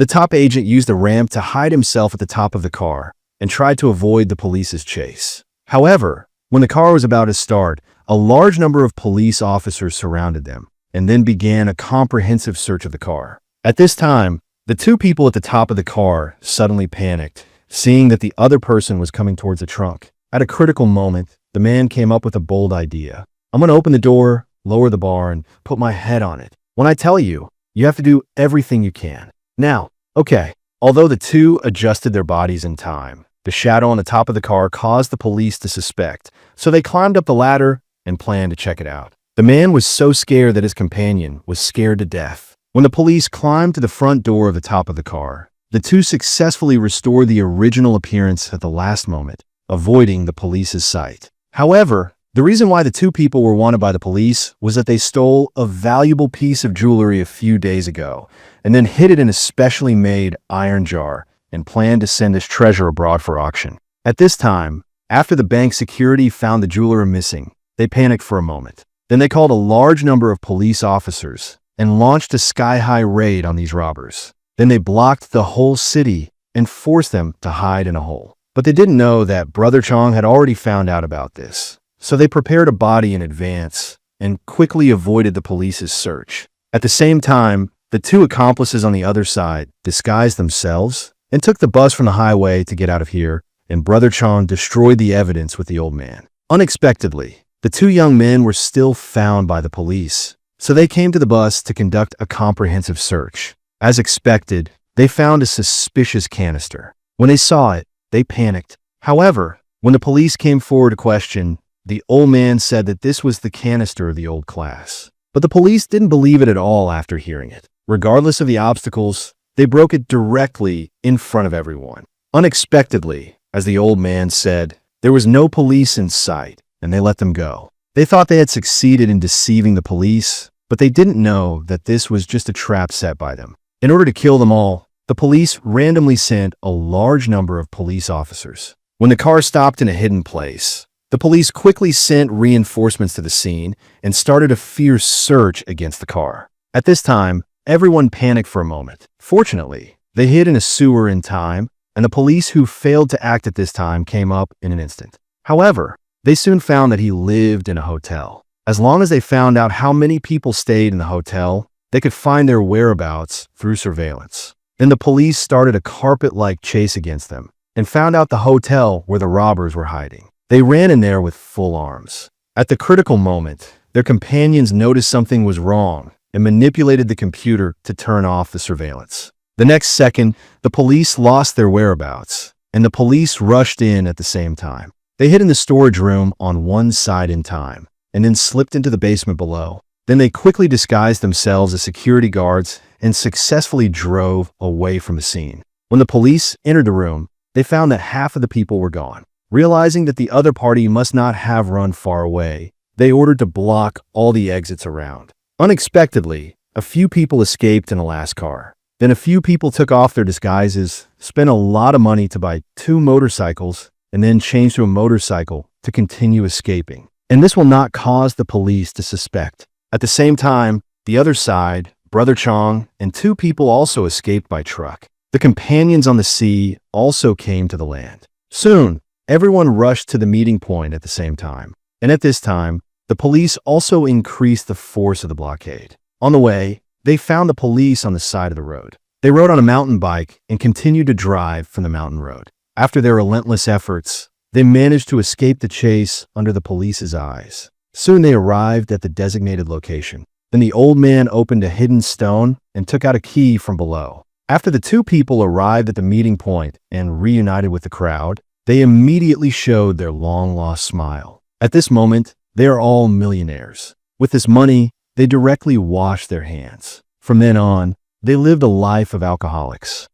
The top agent used a ramp to hide himself at the top of the car and tried to avoid the police's chase. However, when the car was about to start, a large number of police officers surrounded them and then began a comprehensive search of the car. At this time, the two people at the top of the car suddenly panicked, seeing that the other person was coming towards the trunk. At a critical moment, the man came up with a bold idea. "I'm going to open the door, lower the bar, and put my head on it. When I tell you, you have to do everything you can. Now, okay." Although the two adjusted their bodies in time, the shadow on the top of the car caused the police to suspect, so they climbed up the ladder and planned to check it out. The man was so scared that his companion was scared to death. When the police climbed to the front door of the top of the car, the two successfully restored the original appearance at the last moment, avoiding the police's sight. However, the reason why the two people were wanted by the police was that they stole a valuable piece of jewelry a few days ago and then hid it in a specially made iron jar and planned to send this treasure abroad for auction. At this time, after the bank security found the jeweler missing, they panicked for a moment. Then they called a large number of police officers and launched a sky-high raid on these robbers. Then they blocked the whole city and forced them to hide in a hole. But they didn't know that Brother Chong had already found out about this. So they prepared a body in advance and quickly avoided the police's search. At the same time, the two accomplices on the other side disguised themselves and took the bus from the highway to get out of here, and Brother Chong destroyed the evidence with the old man. Unexpectedly, the two young men were still found by the police, so they came to the bus to conduct a comprehensive search. As expected, they found a suspicious canister. When they saw it, they panicked. However, when the police came forward to question, the old man said that this was the canister of the old class. But the police didn't believe it at all after hearing it. Regardless of the obstacles, they broke it directly in front of everyone. Unexpectedly, as the old man said, there was no police in sight, and they let them go. They thought they had succeeded in deceiving the police, but they didn't know that this was just a trap set by them. In order to kill them all, the police randomly sent a large number of police officers. When the car stopped in a hidden place, the police quickly sent reinforcements to the scene and started a fierce search against the car. At this time, everyone panicked for a moment. Fortunately, they hid in a sewer in time, and the police who failed to act at this time came up in an instant. However, they soon found that he lived in a hotel. As long as they found out how many people stayed in the hotel, they could find their whereabouts through surveillance. Then the police started a carpet-like chase against them and found out the hotel where the robbers were hiding. They ran in there with full arms. At the critical moment, their companions noticed something was wrong and manipulated the computer to turn off the surveillance. The next second, the police lost their whereabouts, and the police rushed in at the same time. They hid in the storage room on one side in time, and then slipped into the basement below. Then they quickly disguised themselves as security guards and successfully drove away from the scene. When the police entered the room, they found that half of the people were gone. Realizing that the other party must not have run far away, they ordered to block all the exits around. Unexpectedly, a few people escaped in a last car. Then a few people took off their disguises, spent a lot of money to buy 2 motorcycles, and then changed to a motorcycle to continue escaping. And this will not cause the police to suspect. At the same time, the other side, Brother Chong, and 2 people also escaped by truck. The companions on the sea also came to the land. Soon, everyone rushed to the meeting point at the same time. And at this time, the police also increased the force of the blockade. On the way, they found the police on the side of the road. They rode on a mountain bike and continued to drive from the mountain road. After their relentless efforts, they managed to escape the chase under the police's eyes. Soon they arrived at the designated location. Then the old man opened a hidden stone and took out a key from below. After the 2 people arrived at the meeting point and reunited with the crowd, they immediately showed their long-lost smile. At this moment, they are all millionaires. With this money, they directly washed their hands. From then on, they lived a life of alcoholics.